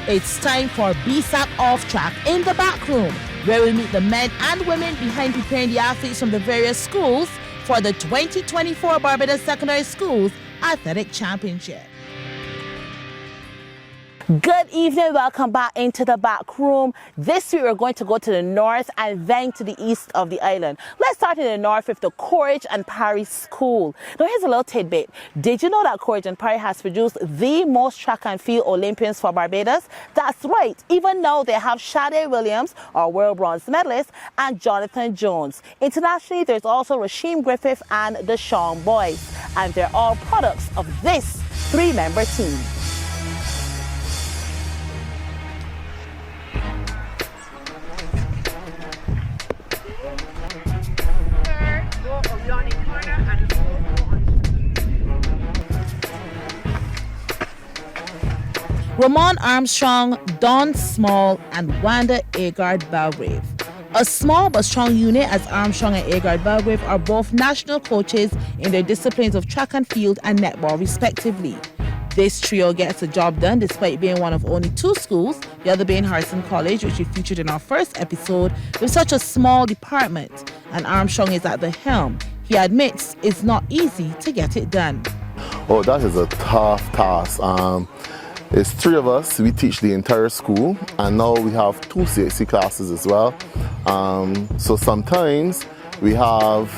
It's time for BSSAC Off Track in the Back Room, where we meet the men and women behind preparing the athletes from the various schools for the 2024 Barbados Secondary Schools Athletic Championship. Good evening, welcome back into the back room. This week we're going to go to the north and then to the east of the island. Let's start in the north with the Coleridge and Parry School. Now here's a little tidbit. Did you know that Coleridge and Parry has produced the most track and field Olympians for Barbados? That's right, even now they have Shade Williams, our world bronze medalist, and Jonathan Jones. Internationally, there's also Rasheem Griffith and the Sean Boys, and they're all products of this three-member team. Ramon Armstrong, Don Small, and Wanda Agard-Belgrave. A small but strong unit, as Armstrong and Agard-Belgrave are both national coaches in their disciplines of track and field and netball respectively. This trio gets the job done despite being one of only two schools, the other being Harrison College, which we featured in our first episode, with such a small department, and Armstrong is at the helm. He admits it's not easy to get it done. Oh, that is a tough task. It's three of us. We teach the entire school, and now we have two CXC classes as well. So sometimes we have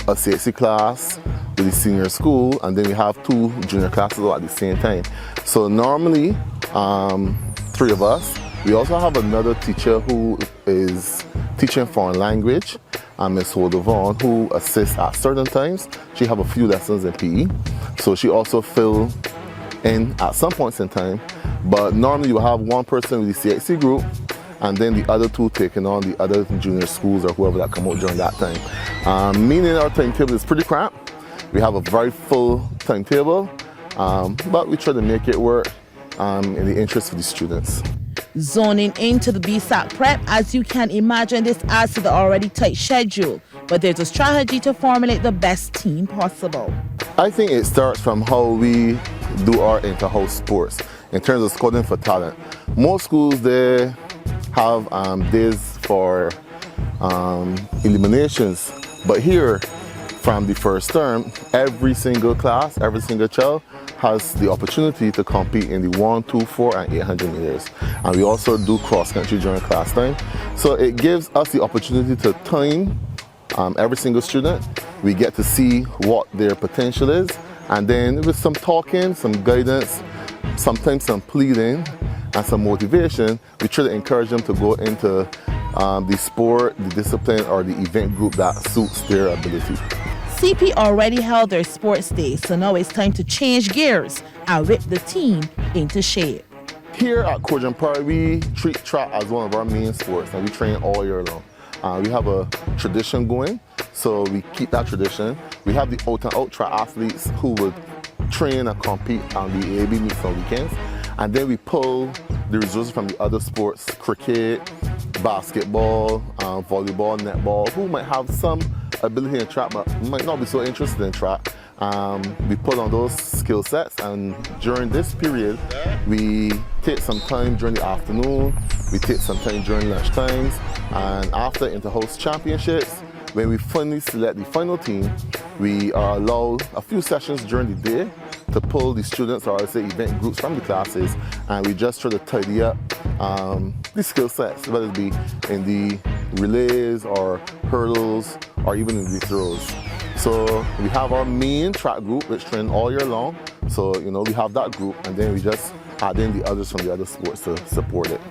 a CXC class with the senior school, and then we have two junior classes at the same time. So normally, three of us. We also have another teacher who is teaching foreign language, Ms. Holdovon, who assists at certain times. She have a few lessons in PE, so she also fill in at some points in time. But normally you have one person with the CXC group, and then the other two taking on the other junior schools or whoever that come out during that time. Meaning our timetable is pretty cramped. We have a very full timetable, but we try to make it work in the interest of the students. Zoning into the BSSAC prep, as you can imagine, this adds to the already tight schedule, but there's a strategy to formulate the best team possible. I think it starts from how we do our inter-house sports in terms of scouting for talent. Most schools, they have days for eliminations, but here from the first term, every single class, every single child has the opportunity to compete in the 1, 2, 4, and 800 meters. And we also do cross-country during class time. So it gives us the opportunity to time every single student. We get to see what their potential is, and then with some talking, some guidance, sometimes some pleading, and some motivation, we try to encourage them to go into the sport, the discipline, or the event group that suits their ability. CP already held their sports day, so now it's time to change gears and whip the team into shape. Here at Coleridge and Parry, we treat track as one of our main sports, and we train all year long. We have a tradition going, so we keep that tradition. We have the out-and-out track athletes who would train and compete on the AB meets on weekends, and then we pull the resources from the other sports, cricket, basketball, volleyball, netball, who might have some ability in track but might not be so interested in track. We pull on those skill sets, and during this period we take some time during the afternoon, we take some time during lunch times, and after inter-house championships, when we finally select the final team, we are allowed a few sessions during the day to pull the students, or I would say event groups from the classes, and we just try to tidy up the skill sets, whether it be in the relays or hurdles or even in the throws. So we have our main track group which train all year long, so we have that group, and then we just add in the others from the other sports to support it.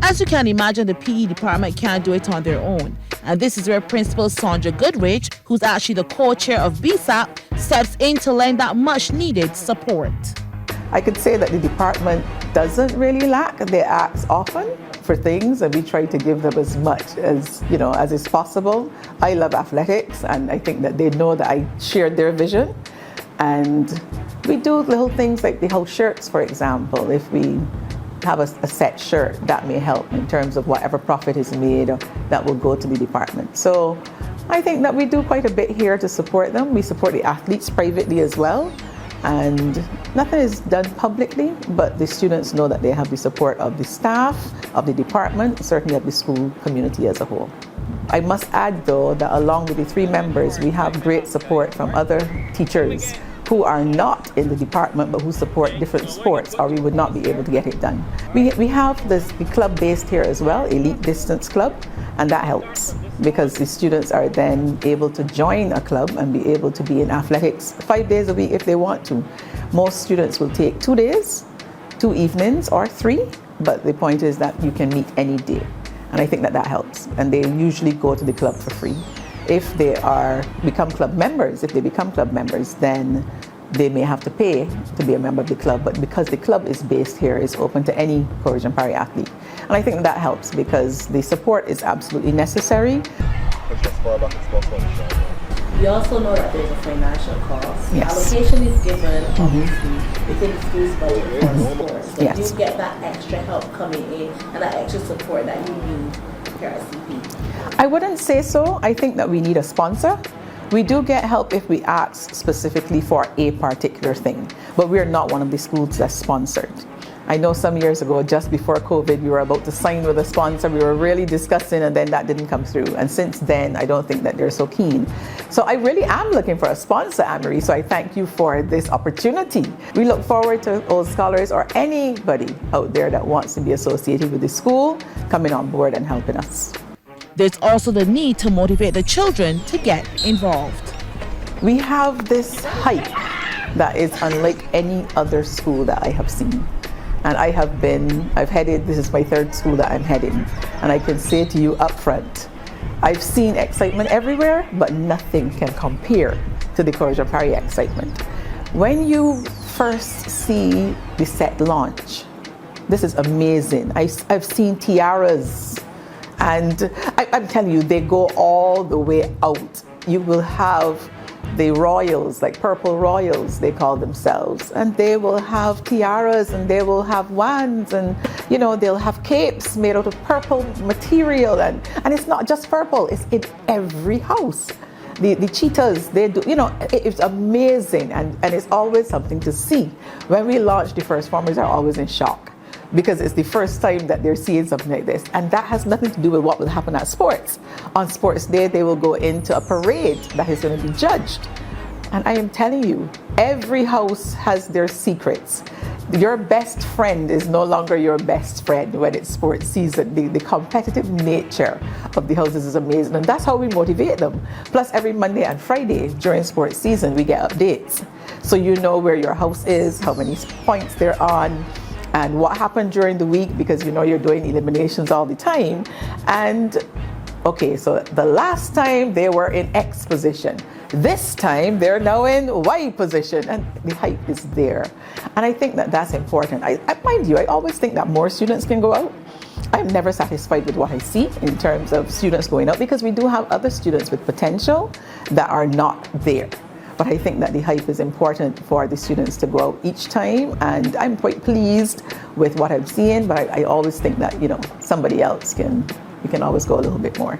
As you can imagine, the PE department can't do it on their own. And this is where Principal Sandra Goodrich, who's actually the co-chair of BSSAC, steps in to lend that much needed support. I could say that the department doesn't really lack. They ask often for things, and we try to give them as much as is possible. I love athletics, and I think that they know that I shared their vision. And we do little things like the house shirts, for example. If we have a set shirt, that may help in terms of whatever profit is made that will go to the department. So I think that we do quite a bit here to support them. We support the athletes privately as well. And nothing is done publicly, but the students know that they have the support of the staff, of the department, certainly of the school community as a whole. I must add, though, that along with the 3 members, we have great support from other teachers who are not in the department but who support different sports, or we would not be able to get it done. We have the club based here as well, Elite Distance Club, and that helps because the students are then able to join a club and be able to be in athletics 5 days a week if they want to. Most students will take 2 days, 2 evenings, or 3, but the point is that you can meet any day. And I think that that helps. And they usually go to the club for free. If they become club members, then they may have to pay to be a member of the club. But because the club is based here, it's open to any Coleridge and Parry athlete. And I think that helps because the support is absolutely necessary. We also know that there's a financial cost. Yes. Allocation is given obviously within the school's budget for sports. So Yes. you get that extra help coming in and that extra support that you need here at CP. I wouldn't say so. I think that we need a sponsor. We do get help if we ask specifically for a particular thing, but we're not one of the schools that's sponsored. I know some years ago, just before COVID, we were about to sign with a sponsor. We were really discussing, and then that didn't come through. And since then, I don't think that they're so keen. So I really am looking for a sponsor, Ann-Marie, so I thank you for this opportunity. We look forward to old scholars or anybody out there that wants to be associated with the school coming on board and helping us. There's also the need to motivate the children to get involved. We have this hype that is unlike any other school that I have seen. And this is my 3rd school that I'm heading. And I can say to you up front, I've seen excitement everywhere, but nothing can compare to the Coleridge and Parry excitement. When you first see the set launch, this is amazing. I've seen tiaras, and I'm telling you, they go all the way out. You will have the royals, like purple royals, they call themselves, and they will have tiaras and they will have wands, and they'll have capes made out of purple material, and it's not just purple, it's in every house. The cheetahs, they do, it's amazing, and it's always something to see. When we launch, the first formers are always in shock because it's the first time that they're seeing something like this, and that has nothing to do with what will happen at sports. On sports day, they will go into a parade that is going to be judged, and I am telling you, every house has their secrets. Your best friend is no longer your best friend when it's sports season. The competitive nature of the houses is amazing, and that's how we motivate them. Plus, every Monday and Friday during sports season, we get updates, so you know where your house is, how many points they're on, and what happened during the week, because you're doing eliminations all the time. And okay, so the last time they were in X position, this time they're now in Y position, and the hype is there. And I think that that's important. Mind you, I always think that more students can go out. I'm never satisfied with what I see in terms of students going out, because we do have other students with potential that are not there. But I think that the hype is important for the students to go out each time, and I'm quite pleased with what I'm seeing, but I always think that, somebody else you can always go a little bit more.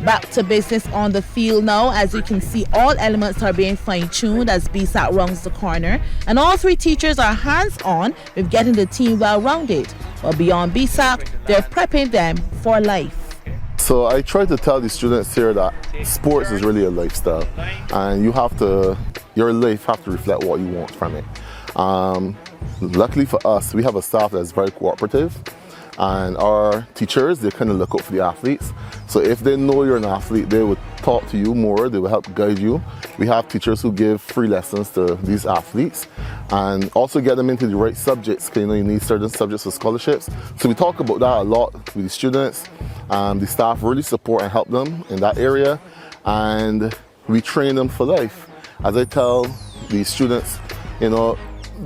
Back to business on the field now. As you can see, all elements are being fine-tuned as BSSAC rounds the corner, and all 3 teachers are hands-on with getting the team well-rounded. But beyond BSSAC, they're prepping them for life. So I try to tell the students here that sports is really a lifestyle, and your life have to reflect what you want from it. Luckily for us, we have a staff that's very cooperative, and our teachers, they kind of look out for the athletes. So if they know you're an athlete, they will talk to you more, they will help guide you. We have teachers who give free lessons to these athletes and also get them into the right subjects, because you need certain subjects for scholarships. So we talk about that a lot with the students. The staff really support and help them in that area, and we train them for life. As I tell the students,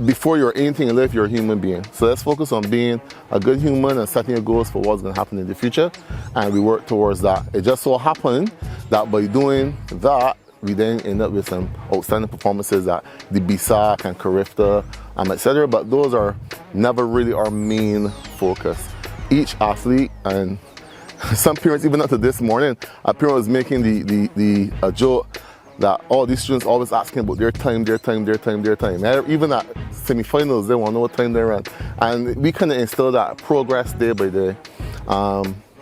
before you're anything in life, you're a human being. So let's focus on being a good human and setting your goals for what's going to happen in the future, and we work towards that. It just so happened that by doing that, we then end up with some outstanding performances at the BSSAC and Carifta, etc. But those are never really our main focus. Each athlete, and some parents, even up to this morning, a parent was making the joke, that all these students always asking about their time. Even at semi-finals, they want to know what time they run. And we kind of instill that progress day by day.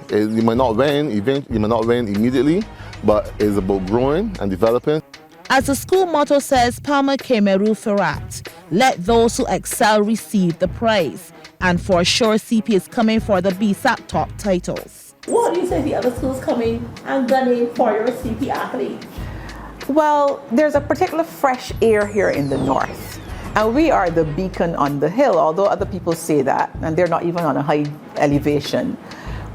You might not win immediately, but it's about growing and developing. As the school motto says, Palma Kemeru Ferat, let those who excel receive the praise. And for sure, CP is coming for the BSSAC top titles. What do you say the other schools coming and gunning for your CP athlete? Well, there's a particular fresh air here in the north. And we are the beacon on the hill, although other people say that, and they're not even on a high elevation.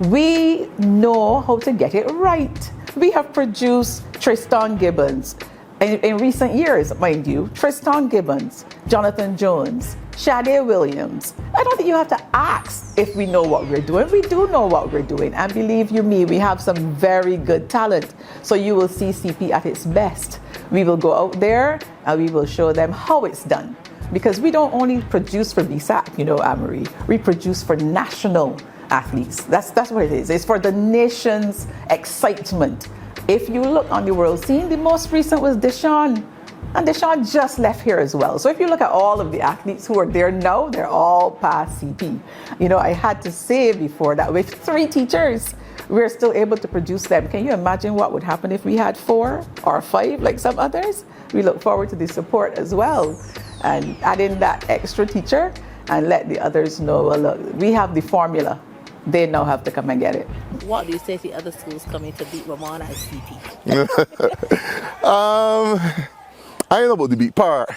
We know how to get it right. We have produced Tristan Gibbons. In recent years, mind you, Tristan Gibbons, Jonathan Jones, Shade Williams. I don't think you have to ask if we know what we're doing. We do know what we're doing. And believe you me, we have some very good talent. So you will see CP at its best. We will go out there and we will show them how it's done. Because we don't only produce for BSSAC, you know, Ann-Marie. We produce for national athletes. That's what it is. It's for the nation's excitement. If you look on the world scene, the most recent was Deshaun. And Deshaun just left here as well. So if you look at all of the athletes who are there now, they're all past CP. You know, I had to say before that with 3 teachers, we're still able to produce them. Can you imagine what would happen if we had 4 or 5 like some others? We look forward to the support as well. And add in that extra teacher and let the others know, well, look, we have the formula. They now have to come and get it. What do you say to the other schools coming to beat Ramona and CP? I don't know about the beat part,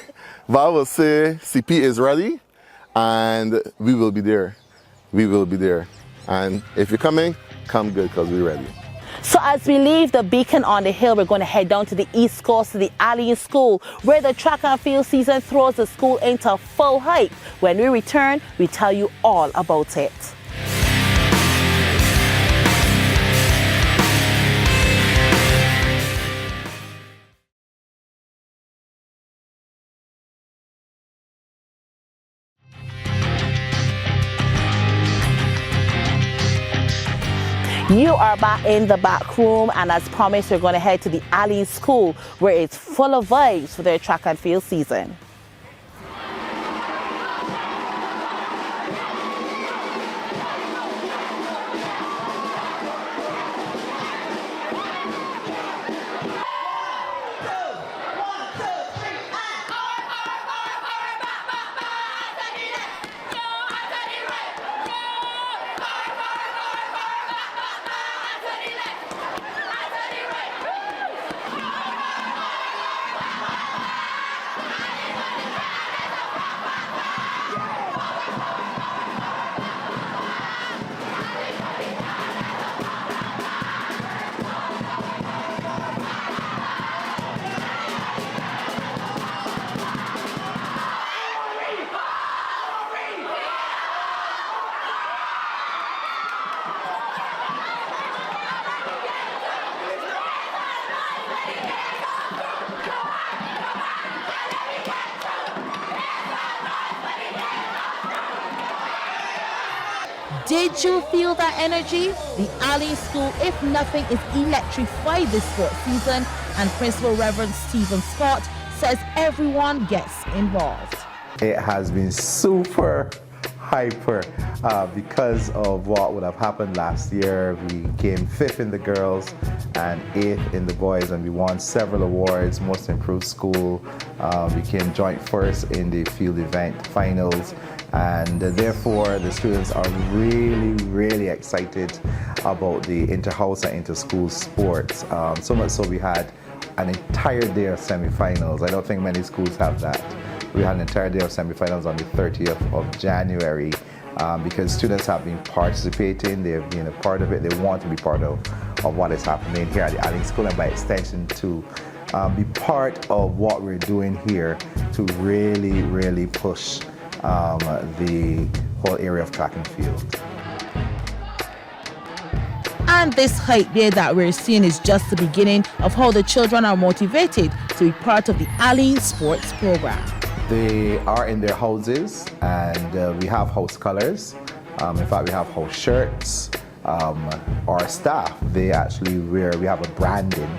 but I will say CP is ready and we will be there. We will be there. And if you're coming, come good because we're ready. So as we leave the beacon on the hill, we're going to head down to the East Coast to the Alleyne School, where the track and field season throws the school into full hype. When we return, we tell you all about it. You are back in the back room, and as promised, we're going to head to the Alleyne School, where it's full of vibes for their track and field season. Did you feel that energy? The Alleyne School, if nothing, is electrified this sports season, and Principal Reverend Stephen Scott says everyone gets involved. It has been super hyper because of what would have happened last year. We came 5th in the girls and 8th in the boys, and we won several awards, most improved school. We came joint 1st in the field event finals, and therefore the students are really excited about the inter-house and inter-school sports. So much so we had an entire day of semi-finals. I don't think many schools have that. We had an entire day of semi-finals on the 30th of January because students have been participating, they have been a part of it, they want to be part of what is happening here at the Alleyne School, and by extension to be part of what we're doing here to really push the whole area of track and field. And this hype day that we're seeing is just the beginning of how the children are motivated to be part of the Alleyne sports program. They are in their houses, and we have house colors. In fact, we have house shirts. Our staff, they actually wear, we have a branding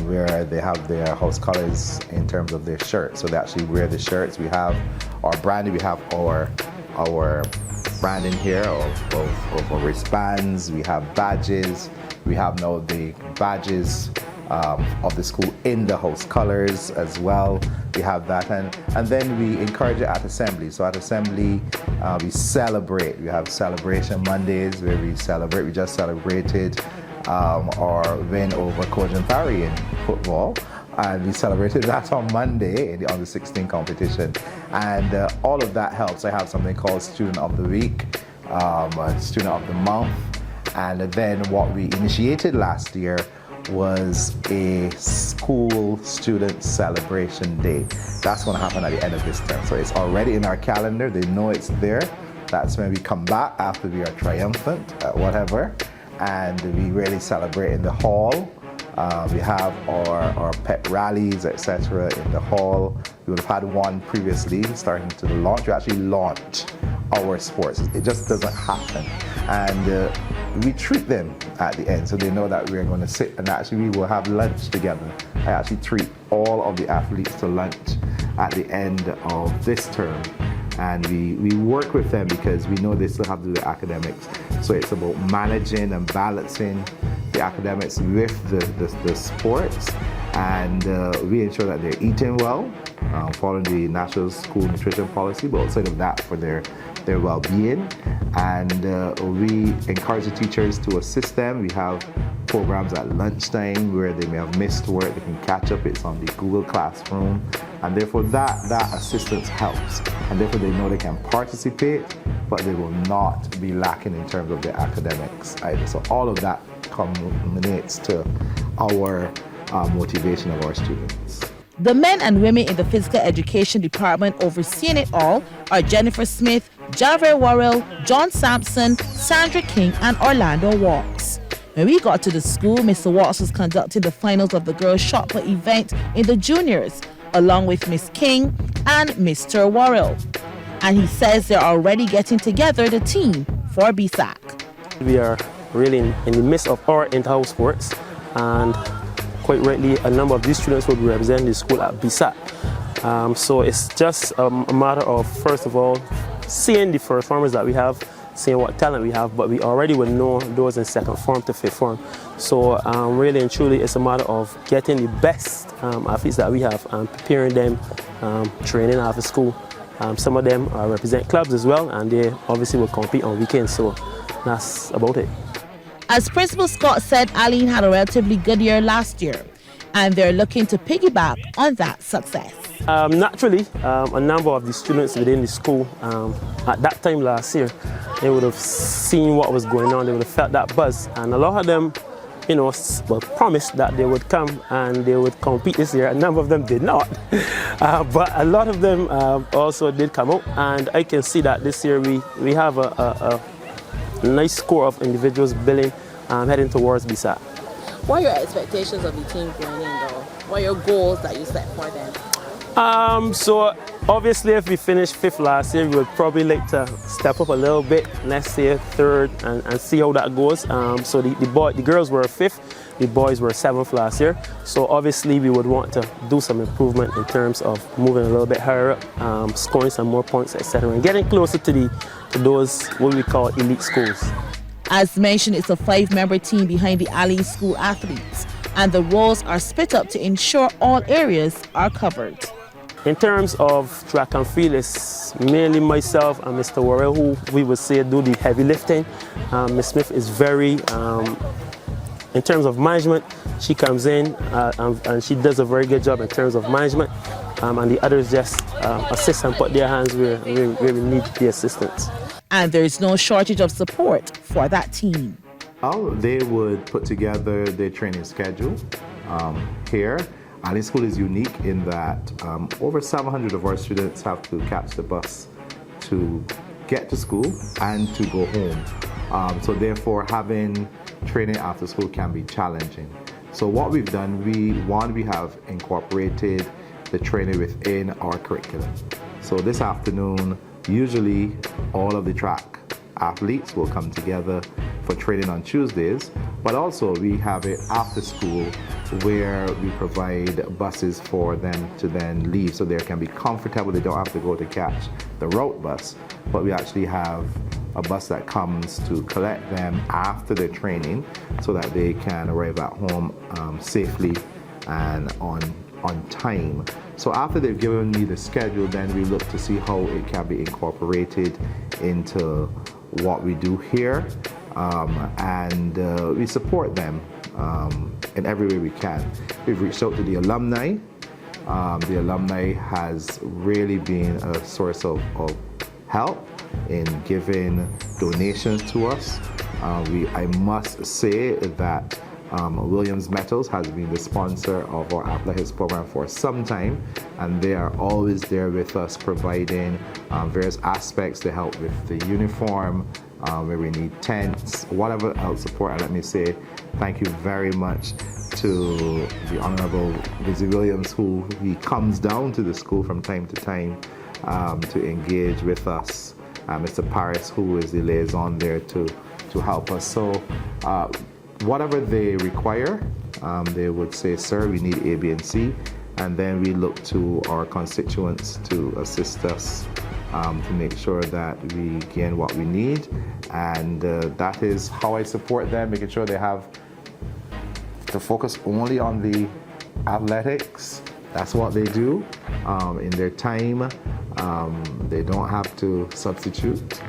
where they have their house colors in terms of their shirts. So they actually wear the shirts. We have our branding, we have our branding here of our wristbands, we have badges, we have now the badges of the school in the house colors as well. We have that, and then we encourage it at assembly. So at assembly, we celebrate. We have celebration Mondays where we celebrate. We just celebrated our win over Coleridge and Parry in football, and we celebrated that on Monday in the under 16 competition. And all of that helps. I have something called Student of the Week, Student of the Month, and then what we initiated last year was a school student celebration day. That's going to happen at the end of this term. So it's already in our calendar. They know it's there. That's when we come back after we are triumphant at whatever, and we really celebrate in the hall. We have our pep rallies, etc. in the hall. We would have had one previously, starting to the launch. We actually launched our sports. It just doesn't happen. And we treat them at the end, so they know that we're going to sit and actually we will have lunch together. I actually treat all of the athletes to lunch at the end of this term. And we work with them because we know they still have to do the academics. So it's about managing and balancing the academics with the sports. And we ensure that they're eating well, following the National School Nutrition Policy, but outside of that for their well-being. And we encourage the teachers to assist them. We have programs at lunchtime where they may have missed work, they can catch up. It's on the Google Classroom. And therefore that assistance helps. And therefore they know they can participate, but they will not be lacking in terms of their academics either. So all of that culminates to our motivation of our students. The men and women in the physical education department overseeing it all are Jennifer Smith, Javier Worrell, John Sampson, Sandra King, and Orlando Walks. When we got to the school, Mr. Walks was conducting the finals of the girls' shot put event in the juniors, along with Miss King and Mr. Worrell. And he says they're already getting together the team for BSSAC. We are really in the midst of our inter-house sports, and quite rightly, a number of these students will be representing the school at BSSAC. So it's just a matter of, first of all, seeing the performers that we have, seeing what talent we have, but we already will know those in second form to fifth form. So really and truly, it's a matter of getting the best athletes that we have and preparing them, training after school. Some of them represent clubs as well, and they obviously will compete on weekends, so that's about it. As Principal Scott said, Alleyne had a relatively good year last year, and they're looking to piggyback on that success. Naturally, a number of the students within the school at that time last year, they would have seen what was going on, they would have felt that buzz, and a lot of them, were promised that they would come and they would compete this year. A number of them did not, but a lot of them also did come out, and I can see that this year we have a nice score of individuals billing heading towards BSSAC. What are your expectations of the team going in though? What are your goals that you set for them? So obviously if we finished fifth last year, we would probably like to step up a little bit, let's say third, and see how that goes. So the girls were fifth, the boys were seventh last year. So obviously we would want to do some improvement in terms of moving a little bit higher up, scoring some more points, etc., and getting closer to those what we call elite schools. As mentioned, it's a 5-member team behind the Alleyne school athletes, and the roles are split up to ensure all areas are covered. In terms of track and field, it's mainly myself and Mr. Worrell who we would say do the heavy lifting. Ms. Smith is very, in terms of management, she comes in and she does a very good job in terms of management, and the others just assist and put their hands where we need the assistance. And there is no shortage of support for that team. They would put together their training schedule here. Alleyne School is unique in that over 700 of our students have to catch the bus to get to school and to go home. So therefore, having training after school can be challenging. So what we've done, we have incorporated the training within our curriculum. So this afternoon, usually all of the track athletes will come together for training on Tuesdays, but also we have it after school where we provide buses for them to then leave so they can be comfortable. They don't have to go to catch the route bus, but we actually have a bus that comes to collect them after their training so that they can arrive at home safely and on time. So after they've given me the schedule, then we look to see how it can be incorporated into what we do here, and we support them in every way we can. We've reached out to the alumni. The alumni has really been a source of help in giving donations to us. I must say that Williams Metals has been the sponsor of our athletics program for some time, and they are always there with us, providing various aspects to help with the uniform, where we need tents, whatever else support. And let me say thank you very much to the Honorable Lizzie Williams, who he comes down to the school from time to time to engage with us. Mr. Parry, who is the liaison there to help us. So whatever they require, they would say, sir, we need A, B, and C. And then we look to our constituents to assist us to make sure that we gain what we need. And that is how I support them, making sure they have to focus only on the athletics. That's what they do in their time. They don't have to substitute.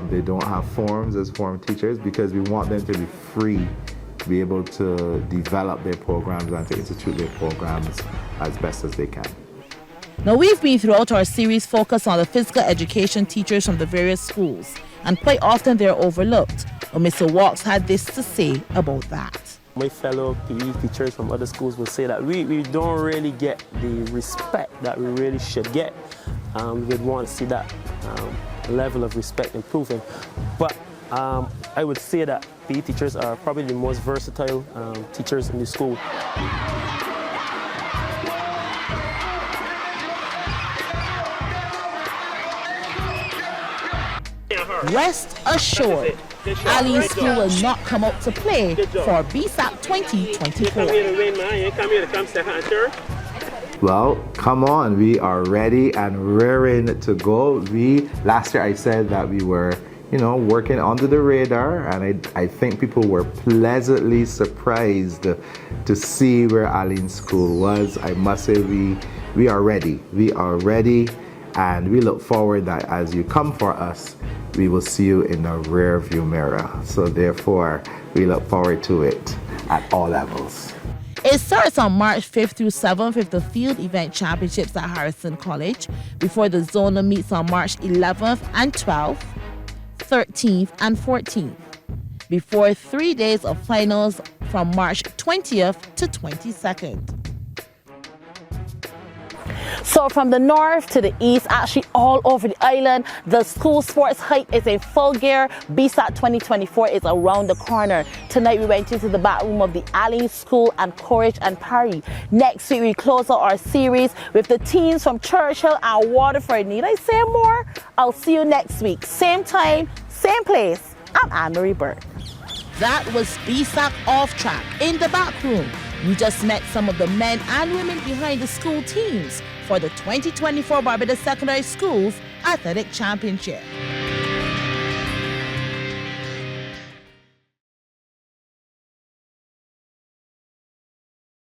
They don't have forms as form teachers, because we want them to be free, to be able to develop their programs and to institute their programs as best as they can. Now, we've been throughout our series focused on the physical education teachers from the various schools, and quite often they're overlooked. But Mr. Walks had this to say about that. My fellow PE teachers from other schools will say that we don't really get the respect that we really should get. We would want to see that level of respect improving. But I would say that PE teachers are probably the most versatile teachers in the school. Rest assured, Alleyne School will not come out to play for BSSAC 2024. Well, come on, we are ready and raring to go. Last year I said that we were, working under the radar, and I think people were pleasantly surprised to see where Alleyne School was. I must say we are ready. We are ready, and we look forward that as you come for us, we will see you in the rear view mirror. So therefore, we look forward to it at all levels. It starts on March 5th through 7th with the Field Event Championships at Harrison College, before the Zona meets on March 11th and 12th, 13th and 14th, before 3 days of finals from March 20th to 22nd. So from the north to the east, actually all over the island, the school sports hype is in full gear. BSSAC 2024 is around the corner. Tonight we went into the back room of the Alleyne School and Coleridge and Parry. Next week we close out our series with the teams from Churchill and Waterford. Need I say more? I'll see you next week. Same time, same place. I'm Ann-Marie Burke. That was BSSAC Off Track in the back room. You just met some of the men and women behind the school teams for the 2024 Barbados Secondary Schools Athletic Championship.